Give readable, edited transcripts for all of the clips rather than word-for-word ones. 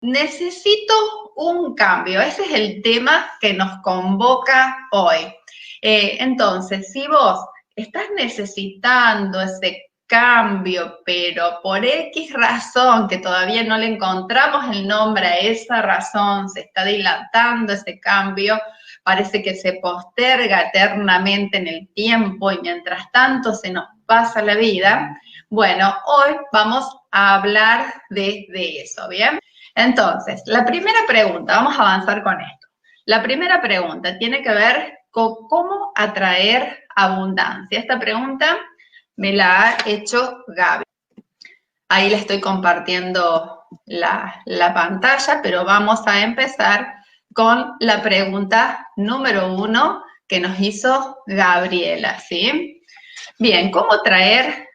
necesito un cambio. Ese es el tema que nos convoca hoy. Entonces, si vos estás necesitando ese cambio, pero por X razón, que todavía no le encontramos el nombre a esa razón, se está dilatando ese cambio, parece que se posterga eternamente en el tiempo y mientras tanto se nos pasa la vida. Bueno, hoy vamos a hablar de eso, ¿bien? Entonces, la primera pregunta, vamos a avanzar con esto. La primera pregunta tiene que ver con cómo atraer abundancia. Esta pregunta me la ha hecho Gaby. Ahí le estoy compartiendo la pantalla, pero vamos a empezar con la pregunta número 1 que nos hizo Gabriela, ¿sí? Bien, ¿cómo atraer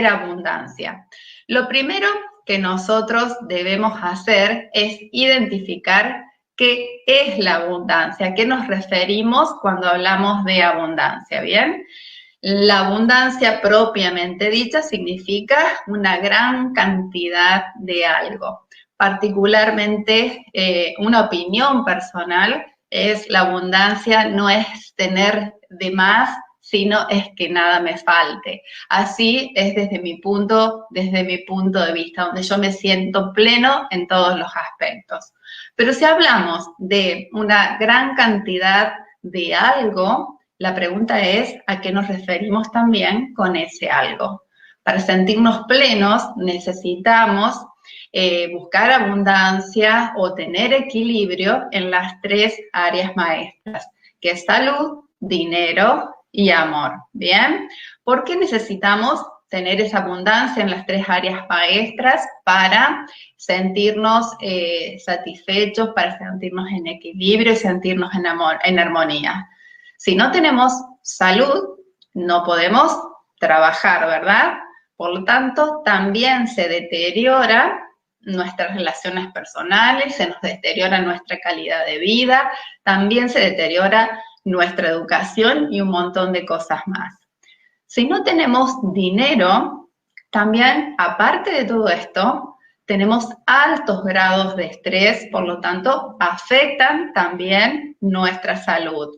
abundancia? Lo primero que nosotros debemos hacer es identificar qué es la abundancia, a qué nos referimos cuando hablamos de abundancia, ¿bien? La abundancia propiamente dicha significa una gran cantidad de algo. Particularmente, una opinión personal es la abundancia no es tener de más, sino es que nada me falte. Así es desde mi punto de vista, donde yo me siento pleno en todos los aspectos. Pero si hablamos de una gran cantidad de algo, la pregunta es a qué nos referimos también con ese algo. Para sentirnos plenos necesitamos buscar abundancia o tener equilibrio en las 3 áreas maestras, que es salud, dinero y amor, ¿bien? ¿Por qué necesitamos tener esa abundancia en las 3 áreas maestras? Para sentirnos satisfechos, para sentirnos en equilibrio y sentirnos en armonía. Si no tenemos salud, no podemos trabajar, ¿verdad? Por lo tanto, también se deterioran nuestras relaciones personales, se nos deteriora nuestra calidad de vida, también se deteriora nuestra educación y un montón de cosas más. Si no tenemos dinero, también, aparte de todo esto, tenemos altos grados de estrés, por lo tanto, afectan también nuestra salud.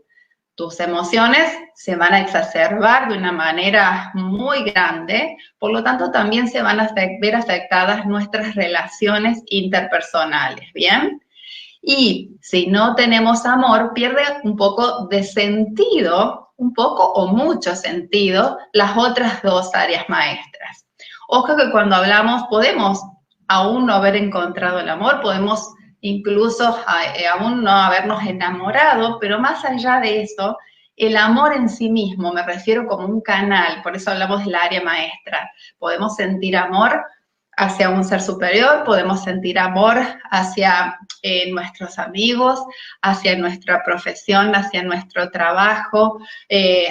Tus emociones se van a exacerbar de una manera muy grande, por lo tanto también se van a ver afectadas nuestras relaciones interpersonales, ¿bien? Y si no tenemos amor, pierde un poco de sentido, un poco o mucho sentido, las otras 2 áreas maestras. Ojo que cuando hablamos podemos aún no haber encontrado el amor, podemos incluso aún no habernos enamorado, pero más allá de eso, el amor en sí mismo, me refiero como un canal, por eso hablamos del área maestra. Podemos sentir amor hacia un ser superior, podemos sentir amor hacia nuestros amigos, hacia nuestra profesión, hacia nuestro trabajo,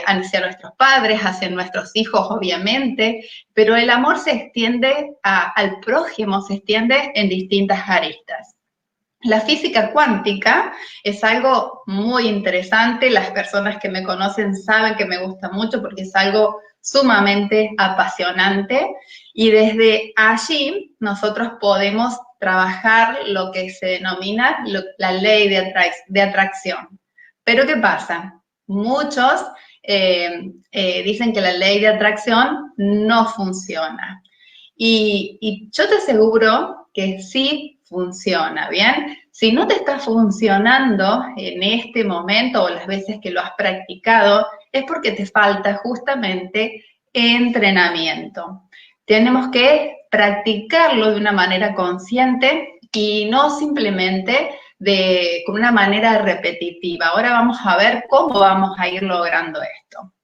hacia nuestros padres, hacia nuestros hijos, obviamente, pero el amor se extiende al prójimo, se extiende en distintas aristas. La física cuántica es algo muy interesante, las personas que me conocen saben que me gusta mucho porque es algo sumamente apasionante y desde allí nosotros podemos trabajar lo que se denomina la ley de atracción. Pero ¿qué pasa? Muchos dicen que la ley de atracción no funciona y yo te aseguro que sí funciona, ¿bien? Si no te está funcionando en este momento o las veces que lo has practicado, es porque te falta justamente entrenamiento. Tenemos que practicarlo de una manera consciente y no simplemente con una manera repetitiva. Ahora vamos a ver cómo vamos a ir logrando esto.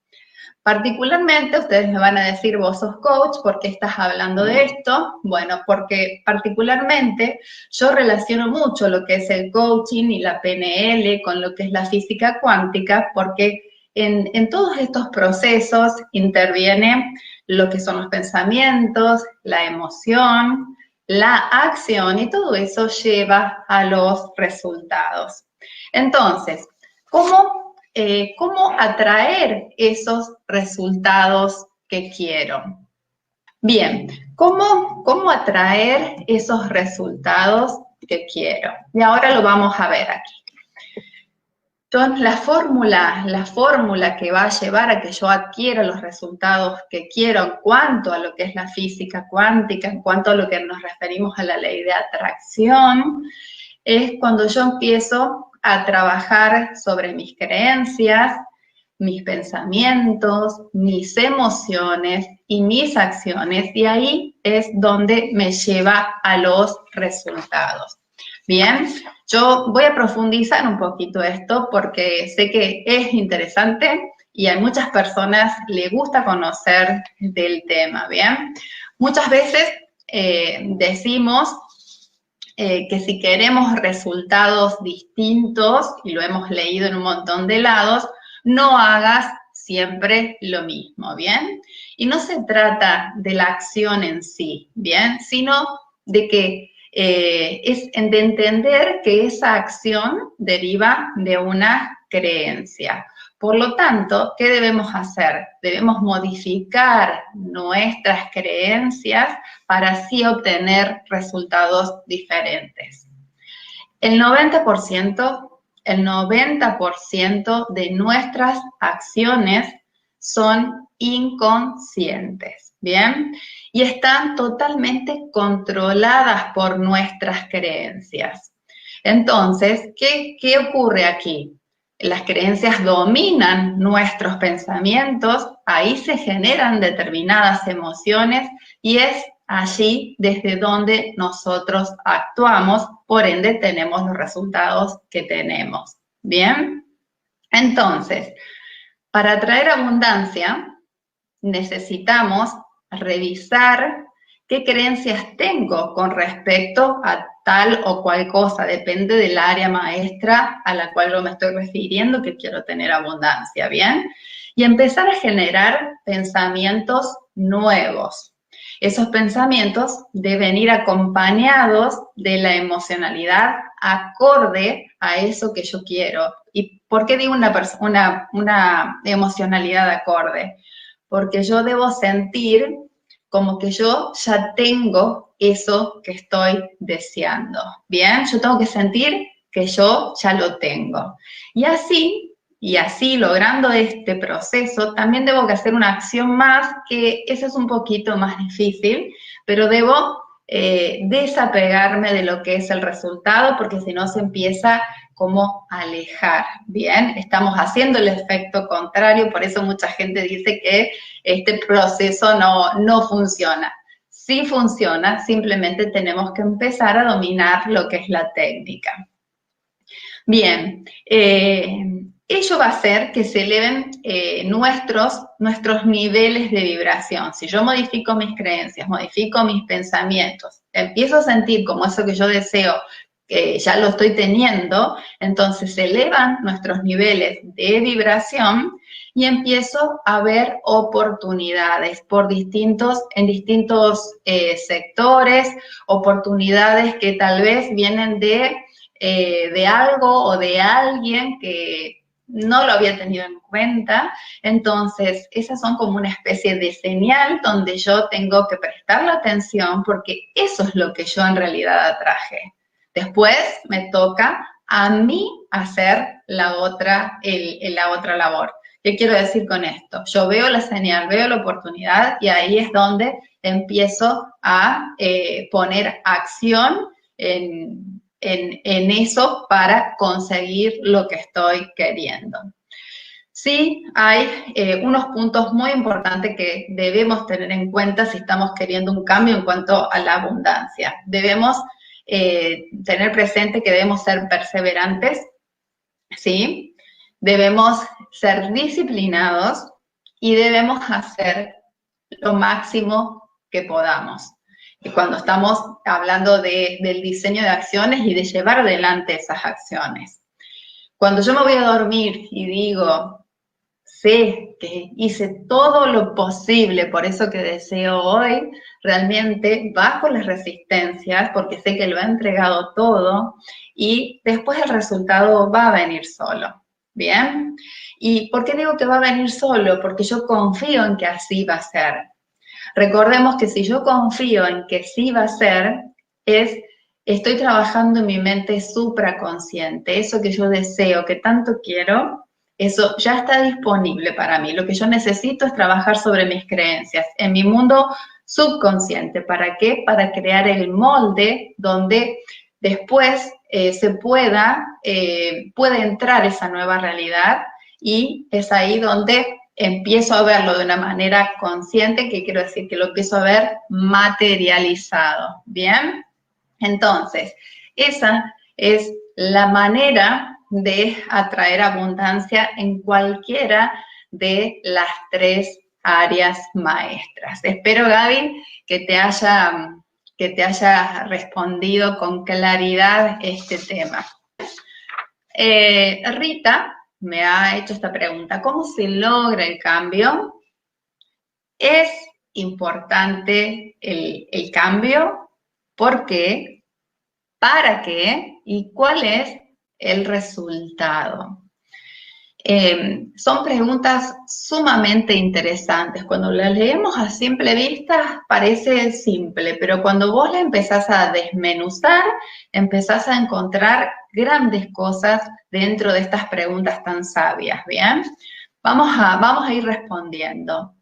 Particularmente, ustedes me van a decir, vos sos coach, ¿por qué estás hablando de esto? Bueno, porque particularmente yo relaciono mucho lo que es el coaching y la PNL con lo que es la física cuántica, porque en todos estos procesos interviene lo que son los pensamientos, la emoción, la acción, y todo eso lleva a los resultados. Entonces, ¿cómo atraer esos resultados que quiero? Bien, ¿cómo atraer esos resultados que quiero? Y ahora lo vamos a ver aquí. Entonces, la fórmula que va a llevar a que yo adquiera los resultados que quiero en cuanto a lo que es la física cuántica, en cuanto a lo que nos referimos a la ley de atracción, es cuando yo empiezo a trabajar sobre mis creencias, mis pensamientos, mis emociones y mis acciones, y ahí es donde me lleva a los resultados. Bien, yo voy a profundizar un poquito esto porque sé que es interesante y a muchas personas les gusta conocer del tema, ¿bien? Muchas veces decimos que si queremos resultados distintos, y lo hemos leído en un montón de lados, no hagas siempre lo mismo, ¿bien? Y no se trata de la acción en sí, ¿bien? Sino de que es de entender que esa acción deriva de una creencia. Por lo tanto, ¿qué debemos hacer? Debemos modificar nuestras creencias para así obtener resultados diferentes. El 90% de nuestras acciones son inconscientes, ¿bien? Y están totalmente controladas por nuestras creencias. Entonces, ¿qué ocurre aquí? Las creencias dominan nuestros pensamientos, ahí se generan determinadas emociones y es allí desde donde nosotros actuamos, por ende tenemos los resultados que tenemos. ¿Bien? Entonces, para atraer abundancia, necesitamos revisar qué creencias tengo con respecto a tal o cual cosa, depende del área maestra a la cual yo me estoy refiriendo que quiero tener abundancia, ¿bien? Y empezar a generar pensamientos nuevos. Esos pensamientos deben ir acompañados de la emocionalidad acorde a eso que yo quiero. ¿Y por qué digo una emocionalidad acorde? Porque yo debo sentir como que yo ya tengo eso que estoy deseando, ¿bien? Yo tengo que sentir que yo ya lo tengo. Y así logrando este proceso, también debo que hacer una acción más, que esa es un poquito más difícil, pero debo desapegarme de lo que es el resultado, porque si no se empieza como alejar, ¿bien? Estamos haciendo el efecto contrario, por eso mucha gente dice que este proceso no funciona. Sí funciona, simplemente tenemos que empezar a dominar lo que es la técnica. Bien, ello va a hacer que se eleven nuestros niveles de vibración. Si yo modifico mis creencias, modifico mis pensamientos, empiezo a sentir como eso que yo deseo, que ya lo estoy teniendo, entonces se elevan nuestros niveles de vibración y empiezo a ver oportunidades en distintos sectores, oportunidades que tal vez vienen de algo o de alguien que no lo había tenido en cuenta. Entonces, esas son como una especie de señal donde yo tengo que prestar la atención porque eso es lo que yo en realidad atraje. Después me toca a mí hacer la otra labor. ¿Qué quiero decir con esto? Yo veo la señal, veo la oportunidad y ahí es donde empiezo a poner acción en eso para conseguir lo que estoy queriendo. Sí, hay unos puntos muy importantes que debemos tener en cuenta si estamos queriendo un cambio en cuanto a la abundancia. Debemos tener presente que debemos ser perseverantes, ¿sí? Debemos ser disciplinados y debemos hacer lo máximo que podamos. Y cuando estamos hablando del diseño de acciones y de llevar adelante esas acciones. Cuando yo me voy a dormir y digo, sé que hice todo lo posible por eso que deseo hoy, realmente bajo las resistencias porque sé que lo he entregado todo y después el resultado va a venir solo, ¿bien? ¿Y por qué digo que va a venir solo? Porque yo confío en que así va a ser. Recordemos que si yo confío en que sí va a ser, estoy trabajando en mi mente supraconsciente, eso que yo deseo, que tanto quiero, eso ya está disponible para mí. Lo que yo necesito es trabajar sobre mis creencias, en mi mundo subconsciente. ¿Para qué? Para crear el molde donde después puede entrar esa nueva realidad, y es ahí donde empiezo a verlo de una manera consciente, que quiero decir que lo empiezo a ver materializado. ¿Bien? Entonces, esa es la manera de atraer abundancia en cualquiera de las 3 áreas maestras. Espero, Gaby, que te haya respondido con claridad este tema. Rita me ha hecho esta pregunta: ¿cómo se logra el cambio? Es importante el cambio. ¿Por qué? ¿Para qué? ¿Y cuál es el resultado? Son preguntas sumamente interesantes. Cuando las leemos a simple vista parece simple, pero cuando vos la empezás a desmenuzar, empezás a encontrar grandes cosas dentro de estas preguntas tan sabias, ¿bien? Vamos a ir respondiendo.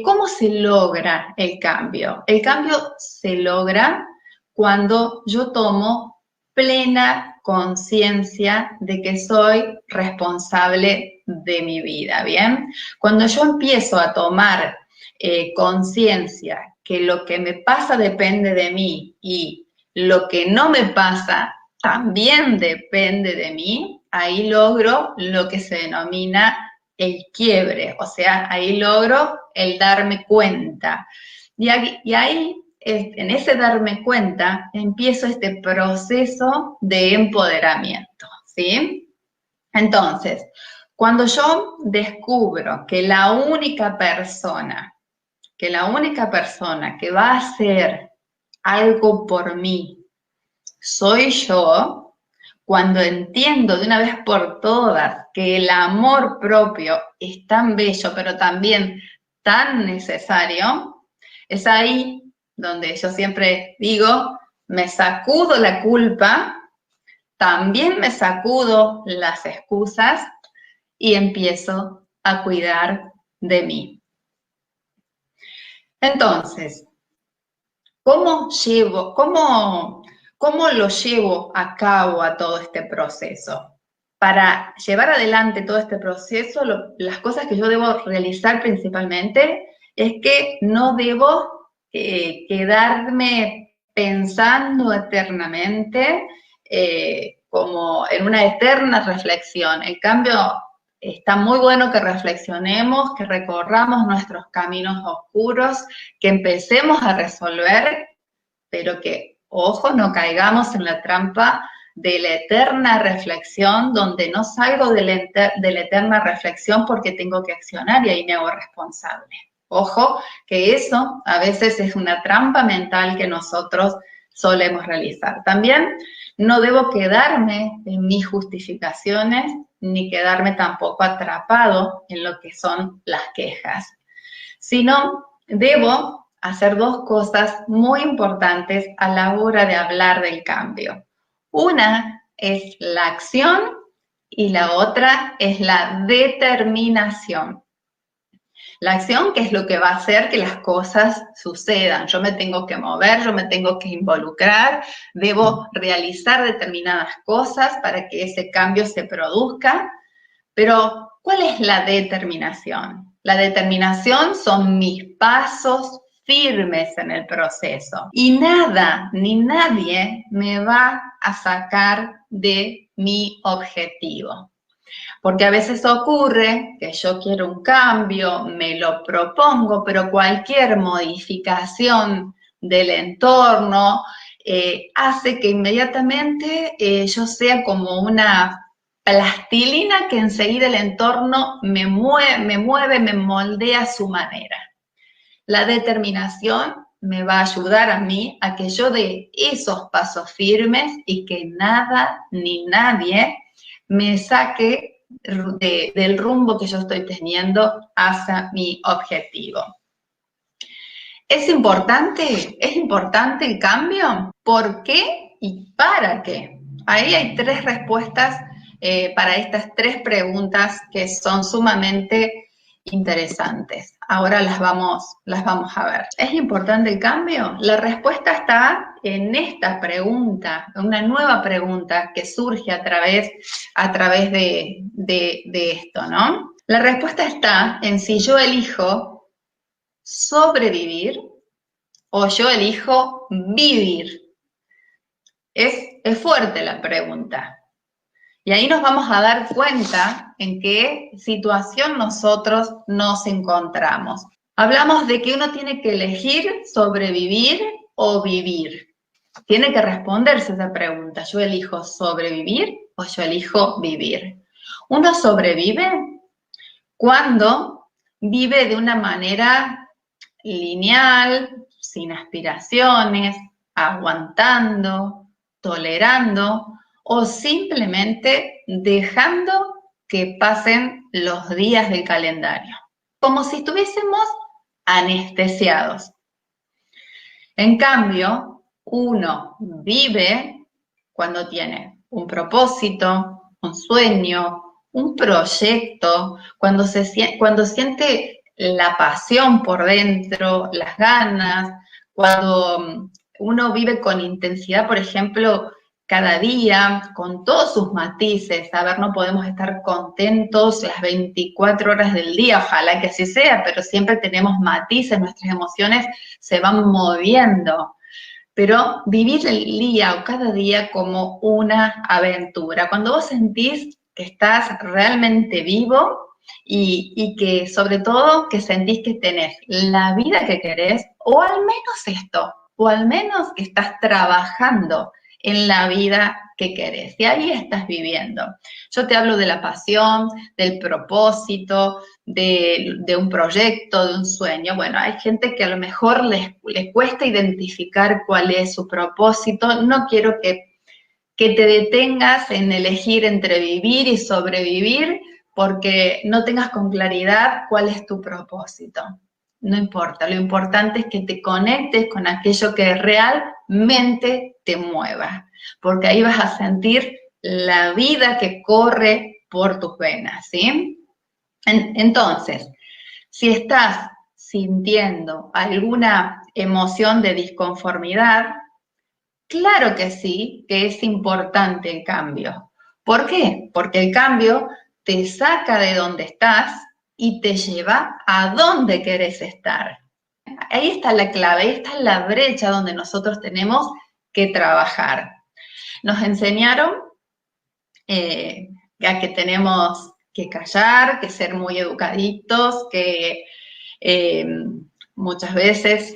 ¿Cómo se logra el cambio? El cambio se logra cuando yo tomo plena conciencia de que soy responsable de mi vida, ¿bien? Cuando yo empiezo a tomar conciencia que lo que me pasa depende de mí y lo que no me pasa también depende de mí, ahí logro lo que se denomina el quiebre, o sea, ahí logro el darme cuenta. Y ahí, en ese darme cuenta, empiezo este proceso de empoderamiento, ¿sí? Entonces, cuando yo descubro que la única persona que va a hacer algo por mí soy yo, cuando entiendo de una vez por todas que el amor propio es tan bello, pero también tan necesario, es ahí donde yo siempre digo, me sacudo la culpa, también me sacudo las excusas y empiezo a cuidar de mí. Entonces, ¿cómo lo llevo a cabo a todo este proceso? Para llevar adelante todo este proceso, las cosas que yo debo realizar principalmente es que no debo quedarme pensando eternamente, como en una eterna reflexión. En cambio, está muy bueno que reflexionemos, que recorramos nuestros caminos oscuros, que empecemos a resolver, pero que, ojo, no caigamos en la trampa de la eterna reflexión, donde no salgo de la eterna reflexión porque tengo que accionar y ahí me hago responsable. Ojo, que eso a veces es una trampa mental que nosotros solemos realizar. También no debo quedarme en mis justificaciones, ni quedarme tampoco atrapado en lo que son las quejas, sino debo hacer 2 cosas muy importantes a la hora de hablar del cambio. Una es la acción y la otra es la determinación. La acción, que es lo que va a hacer que las cosas sucedan. Yo me tengo que mover, yo me tengo que involucrar, debo realizar determinadas cosas para que ese cambio se produzca. Pero, ¿cuál es la determinación? La determinación son mis pasos firmes en el proceso. Y nada ni nadie me va a sacar de mi objetivo. Porque a veces ocurre que yo quiero un cambio, me lo propongo, pero cualquier modificación del entorno hace que inmediatamente yo sea como una plastilina que enseguida el entorno me mueve, me moldea a su manera. La determinación me va a ayudar a mí a que yo dé esos pasos firmes y que nada ni nadie me saque del rumbo que yo estoy teniendo hacia mi objetivo. ¿Es importante el cambio? ¿Por qué y para qué? Ahí hay tres respuestas para estas tres preguntas que son sumamente interesantes. Ahora las vamos a ver. ¿Es importante el cambio? La respuesta está en esta pregunta, una nueva pregunta que surge a través de esto, ¿no? La respuesta está en si yo elijo sobrevivir o yo elijo vivir. Es fuerte la pregunta. Y ahí nos vamos a dar cuenta en qué situación nosotros nos encontramos. Hablamos de que uno tiene que elegir sobrevivir o vivir. Tiene que responderse esa pregunta. ¿Yo elijo sobrevivir o yo elijo vivir? Uno sobrevive cuando vive de una manera lineal, sin aspiraciones, aguantando, tolerando o simplemente dejando que pasen los días del calendario, como si estuviésemos anestesiados. En cambio, uno vive cuando tiene un propósito, un sueño, un proyecto, cuando siente la pasión por dentro, las ganas, cuando uno vive con intensidad, por ejemplo, cada día, con todos sus matices. A ver, no podemos estar contentos las 24 horas del día, ojalá que así sea, pero siempre tenemos matices, nuestras emociones se van moviendo. Pero vivir el día o cada día como una aventura. Cuando vos sentís que estás realmente vivo y que sobre todo que sentís que tenés la vida que querés, o al menos esto, o al menos que estás trabajando en la vida que querés, y ahí estás viviendo. Yo te hablo de la pasión, del propósito, de un proyecto, de un sueño. Bueno, hay gente que a lo mejor les cuesta identificar cuál es su propósito. No quiero que te detengas en elegir entre vivir y sobrevivir porque no tengas con claridad cuál es tu propósito. No importa, lo importante es que te conectes con aquello que realmente te mueva, porque ahí vas a sentir la vida que corre por tus venas, ¿sí? Entonces, si estás sintiendo alguna emoción de disconformidad, claro que sí, que es importante el cambio. ¿Por qué? Porque el cambio te saca de donde estás y te lleva a donde querés estar. Ahí está la clave, ahí está la brecha donde nosotros tenemos que trabajar. Nos enseñaron a que tenemos que callar, que ser muy educaditos, que muchas veces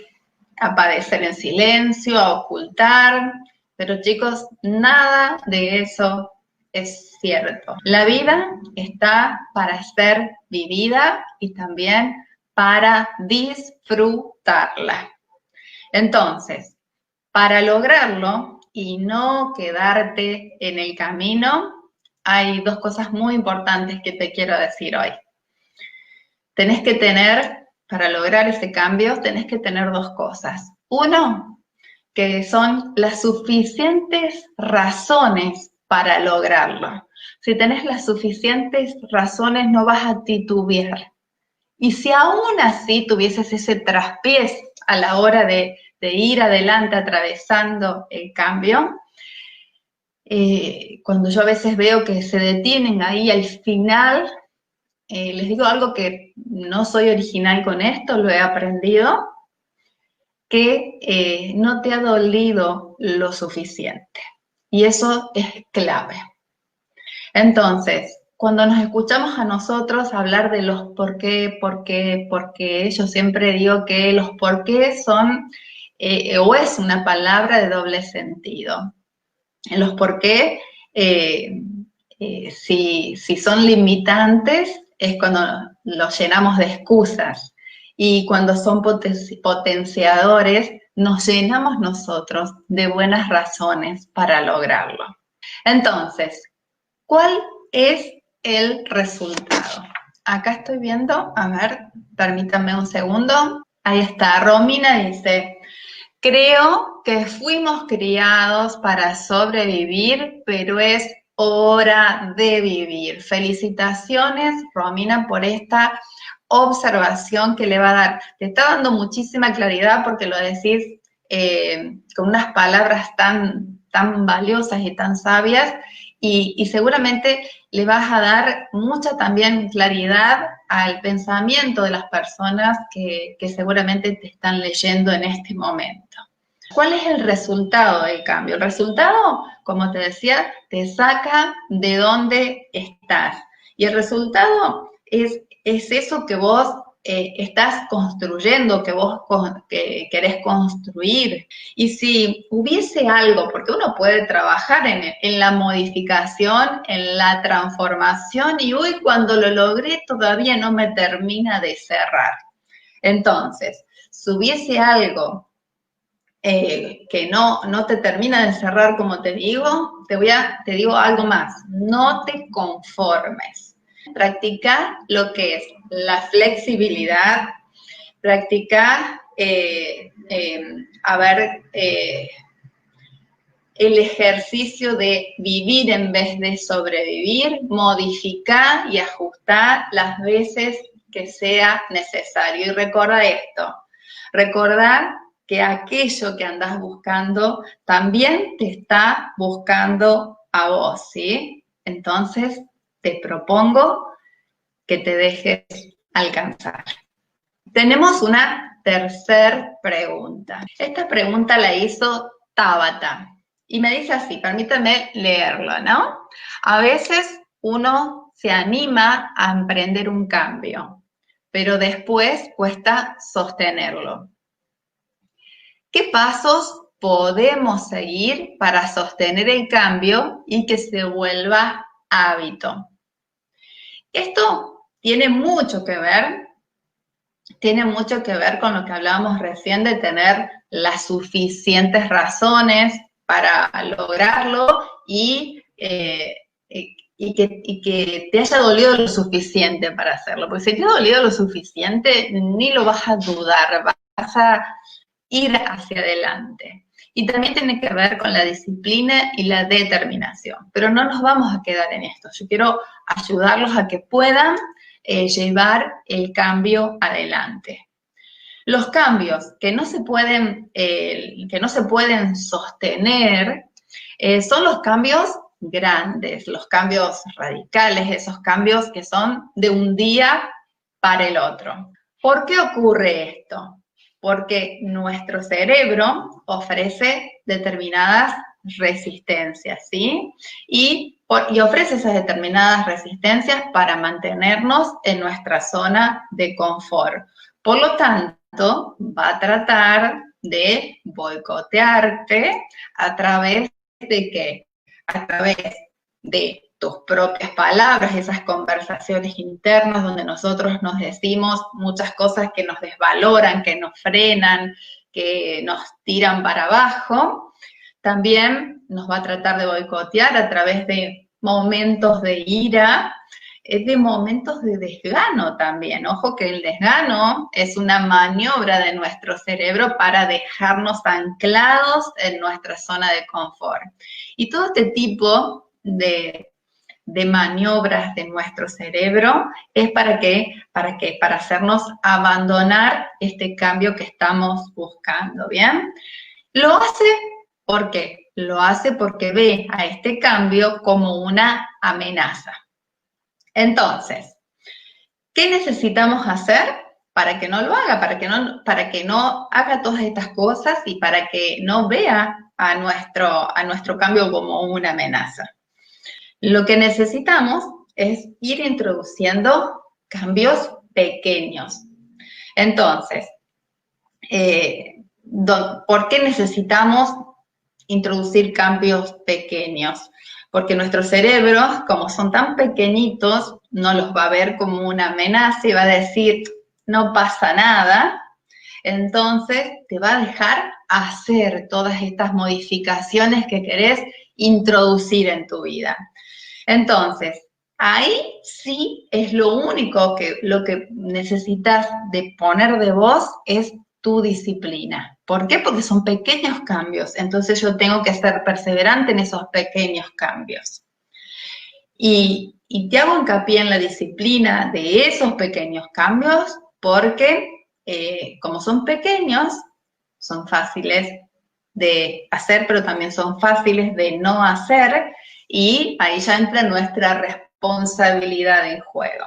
a padecer en silencio, a ocultar, pero chicos, nada de eso es cierto. La vida está para ser vivida y también para disfrutarla. Entonces, para lograrlo y no quedarte en el camino, hay dos cosas muy importantes que te quiero decir hoy. Tenés que tener, para lograr ese cambio, tenés que tener dos cosas. Uno, que son las suficientes razones para lograrlo. Si tenés las suficientes razones, no vas a titubear. Y si aún así tuvieses ese traspiés a la hora de ir adelante atravesando el cambio, cuando yo a veces veo que se detienen ahí al final, les digo algo que no soy original con esto, lo he aprendido, que no te ha dolido lo suficiente. Y eso es clave. Entonces, cuando nos escuchamos a nosotros hablar de los por qué, yo siempre digo que los por qué son, o es una palabra de doble sentido. Los por qué, si son limitantes, es cuando los llenamos de excusas. Y cuando son potenciadores, nos llenamos nosotros de buenas razones para lograrlo. Entonces, ¿cuál es el resultado? Acá estoy viendo, a ver, permítanme un segundo. Ahí está, Romina dice, creo que fuimos criados para sobrevivir, pero es hora de vivir. Felicitaciones, Romina, por esta observación que le va a dar. Te está dando muchísima claridad porque lo decís con unas palabras tan valiosas y tan sabias, y seguramente le vas a dar mucha también claridad al pensamiento de las personas que seguramente te están leyendo en este momento. ¿Cuál es el resultado del cambio? El resultado, como te decía, te saca de donde estás. Y el resultado es eso que vos estás construyendo, que vos querés construir. Y si hubiese algo, porque uno puede trabajar en la modificación, en la transformación, y hoy cuando lo logré todavía no me termina de cerrar. Entonces, si hubiese algo que no te termina de cerrar, como te digo, te digo algo más, no te conformes. Practica lo que es la flexibilidad, practica, el ejercicio de vivir en vez de sobrevivir, modificar y ajustar las veces que sea necesario. Y recuerda esto, recordar que aquello que andas buscando también te está buscando a vos, ¿sí? Entonces, te propongo que te dejes alcanzar. Tenemos una tercera pregunta. Esta pregunta la hizo Tabata y me dice así, permítame leerlo, ¿no? A veces uno se anima a emprender un cambio, pero después cuesta sostenerlo. ¿Qué pasos podemos seguir para sostener el cambio y que se vuelva hábito? Esto tiene mucho que ver con lo que hablábamos recién de tener las suficientes razones para lograrlo y que te haya dolido lo suficiente para hacerlo. Porque si te ha dolido lo suficiente, ni lo vas a dudar, vas a ir hacia adelante. Y también tiene que ver con la disciplina y la determinación. Pero no nos vamos a quedar en esto. Yo quiero ayudarlos a que puedan llevar el cambio adelante. Los cambios que no se pueden sostener son los cambios grandes, los cambios radicales, esos cambios que son de un día para el otro. ¿Por qué ocurre esto? Porque nuestro cerebro ofrece determinadas resistencias, ¿sí? Y ofrece esas determinadas resistencias para mantenernos en nuestra zona de confort. Por lo tanto, va a tratar de boicotearte a través de ¿qué? A través de tus propias palabras, esas conversaciones internas donde nosotros nos decimos muchas cosas que nos desvaloran, que nos frenan, que nos tiran para abajo. También nos va a tratar de boicotear a través de momentos de ira, de momentos de desgano también. Ojo que el desgano es una maniobra de nuestro cerebro para dejarnos anclados en nuestra zona de confort. Y todo este tipo de maniobras de nuestro cerebro es para hacernos abandonar este cambio que estamos buscando, ¿bien? Lo hace, ¿por qué? Lo hace porque ve a este cambio como una amenaza. Entonces, ¿qué necesitamos hacer para que no lo haga, para que no haga todas estas cosas y para que no vea a nuestro cambio como una amenaza? Lo que necesitamos es ir introduciendo cambios pequeños. Entonces, ¿por qué necesitamos introducir cambios pequeños? Porque nuestros cerebros, como son tan pequeñitos, no los va a ver como una amenaza y va a decir, no pasa nada. Entonces, te va a dejar hacer todas estas modificaciones que querés introducir en tu vida. Entonces, ahí sí es lo único lo que necesitas de poner de vos es tu disciplina. ¿Por qué? Porque son pequeños cambios, entonces yo tengo que ser perseverante en esos pequeños cambios. Y te hago hincapié en la disciplina de esos pequeños cambios porque como son pequeños, son fáciles de hacer, pero también son fáciles de no hacer, y ahí ya entra nuestra responsabilidad en juego.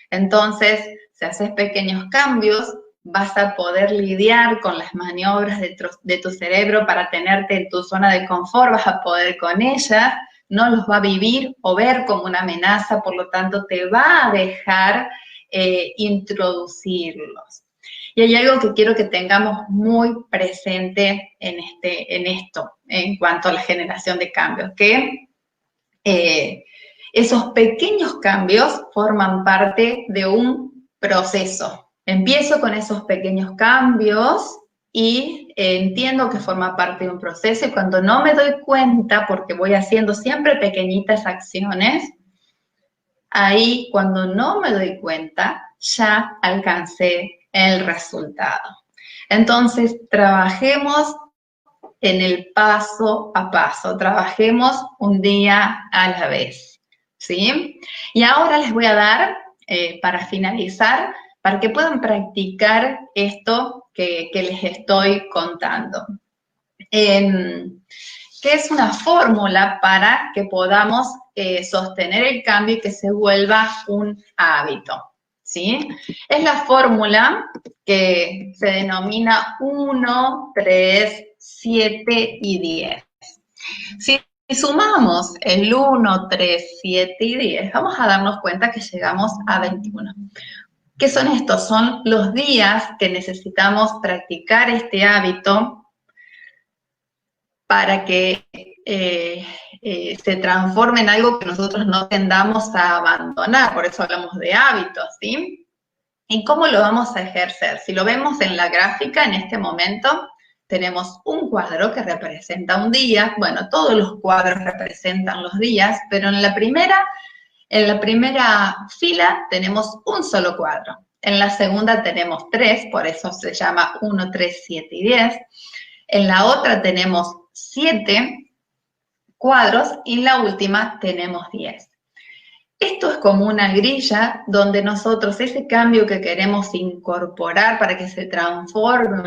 Entonces, si haces pequeños cambios, vas a poder lidiar con las maniobras de tu cerebro para tenerte en tu zona de confort, vas a poder con ellas, no los va a vivir o ver como una amenaza, por lo tanto te va a dejar introducirlos. Y hay algo que quiero que tengamos muy presente en esto, en cuanto a la generación de cambios, que esos pequeños cambios forman parte de un proceso. Empiezo con esos pequeños cambios y entiendo que forma parte de un proceso, y cuando no me doy cuenta, porque voy haciendo siempre pequeñitas acciones, ahí cuando no me doy cuenta, ya alcancé el resultado. Entonces, trabajemos en el paso a paso, trabajemos un día a la vez, ¿sí? Y ahora les voy a dar, para finalizar, para que puedan practicar esto que les estoy contando. Que es una fórmula para que podamos sostener el cambio y que se vuelva un hábito, ¿sí? Es la fórmula que se denomina 1, 3, 7 y 10. Si sumamos el 1, 3, 7 y 10, vamos a darnos cuenta que llegamos a 21. ¿Qué son estos? Son los días que necesitamos practicar este hábito para que se transforme en algo que nosotros no tendamos a abandonar. Por eso hablamos de hábitos, ¿sí? ¿Y cómo lo vamos a ejercer? Si lo vemos en la gráfica, en este momento, tenemos un cuadro que representa un día. Bueno, todos los cuadros representan los días, pero en la primera fila tenemos un solo cuadro. En la segunda tenemos 3, por eso se llama 1, 3, 7 y 10. En la otra tenemos 7 cuadros y en la última tenemos 10. Esto es como una grilla donde nosotros ese cambio que queremos incorporar para que se transforme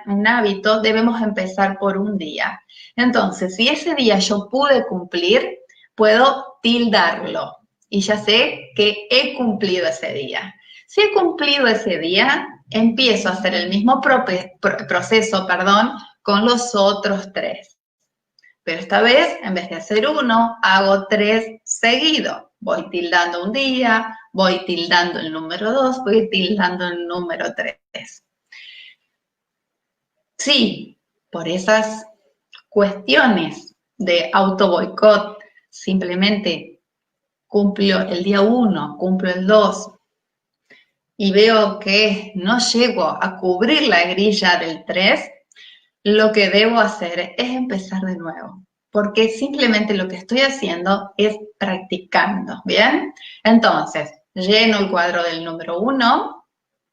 un hábito, debemos empezar por un día. Entonces, si ese día yo pude cumplir, puedo tildarlo y ya sé que he cumplido ese día. Si he cumplido ese día, empiezo a hacer el mismo proceso, con los otros 3. Pero esta vez, en vez de hacer 1, hago 3 seguidos. Voy tildando un día, voy tildando el número 2, voy tildando el número 3. Sí, por esas cuestiones de auto-boicot, simplemente cumplo el día 1, cumplo el 2, y veo que no llego a cubrir la grilla del 3, lo que debo hacer es empezar de nuevo, porque simplemente lo que estoy haciendo es practicando, ¿bien? Entonces, lleno el cuadro del número 1,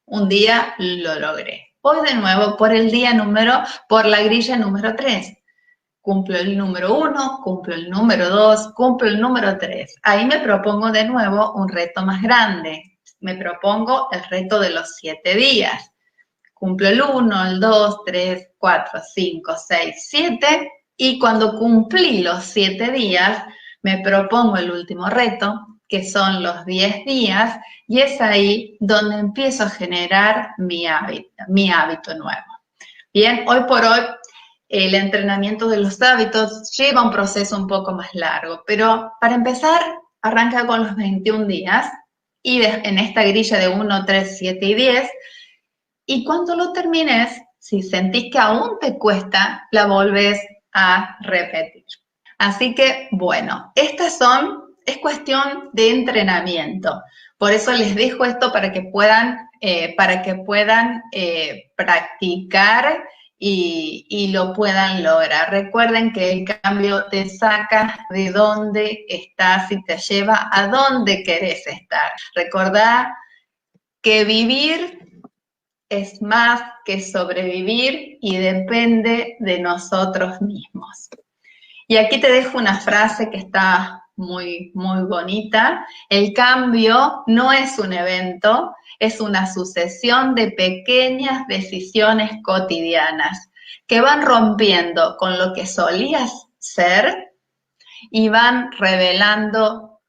un día lo logré. Voy de nuevo por la grilla número 3. Cumplo el número 1, cumplo el número 2, cumplo el número 3. Ahí me propongo de nuevo un reto más grande. Me propongo el reto de los 7 días. Cumplo el 1, el 2, 3, 4, 5, 6, 7, y cuando cumplí los 7 días, me propongo el último reto, que son los 10 días, y es ahí donde empiezo a generar mi hábito nuevo. Bien, hoy por hoy, el entrenamiento de los hábitos lleva un proceso un poco más largo, pero para empezar, arranca con los 21 días, y en esta grilla de 1, 3, 7 y 10, y cuando lo termines, si sentís que aún te cuesta, la volvés a repetir. Así que, bueno, es cuestión de entrenamiento. Por eso les dejo esto para que puedan practicar y lo puedan lograr. Recuerden que el cambio te saca de dónde estás y te lleva a dónde querés estar. Recordá que vivir es más que sobrevivir y depende de nosotros mismos. Y aquí te dejo una frase que está muy, muy bonita. El cambio no es un evento, es una sucesión de pequeñas decisiones cotidianas que van rompiendo con lo que solías ser y van revelando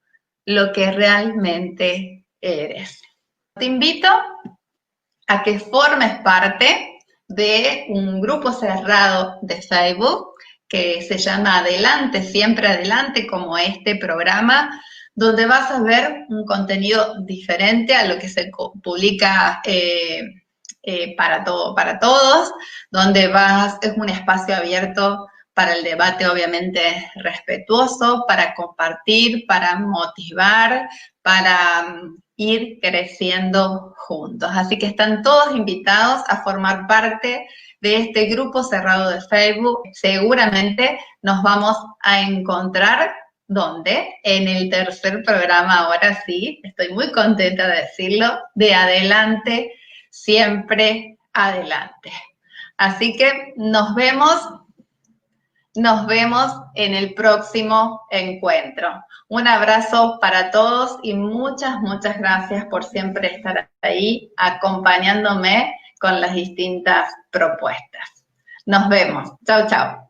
lo que realmente eres. Te invito a que formes parte de un grupo cerrado de Facebook que se llama Adelante, Siempre Adelante, como este programa, donde vas a ver un contenido diferente a lo que se publica para todos, donde es un espacio abierto para el debate, obviamente respetuoso, para compartir, para motivar, para ir creciendo juntos. Así que están todos invitados a formar parte de este grupo cerrado de Facebook. Seguramente nos vamos a encontrar, ¿dónde? En el tercer programa, ahora sí, estoy muy contenta de decirlo, de Adelante, Siempre Adelante. Así que nos vemos en el próximo encuentro. Un abrazo para todos y muchas, muchas gracias por siempre estar ahí acompañándome con las distintas propuestas. Nos vemos. Chau, chau.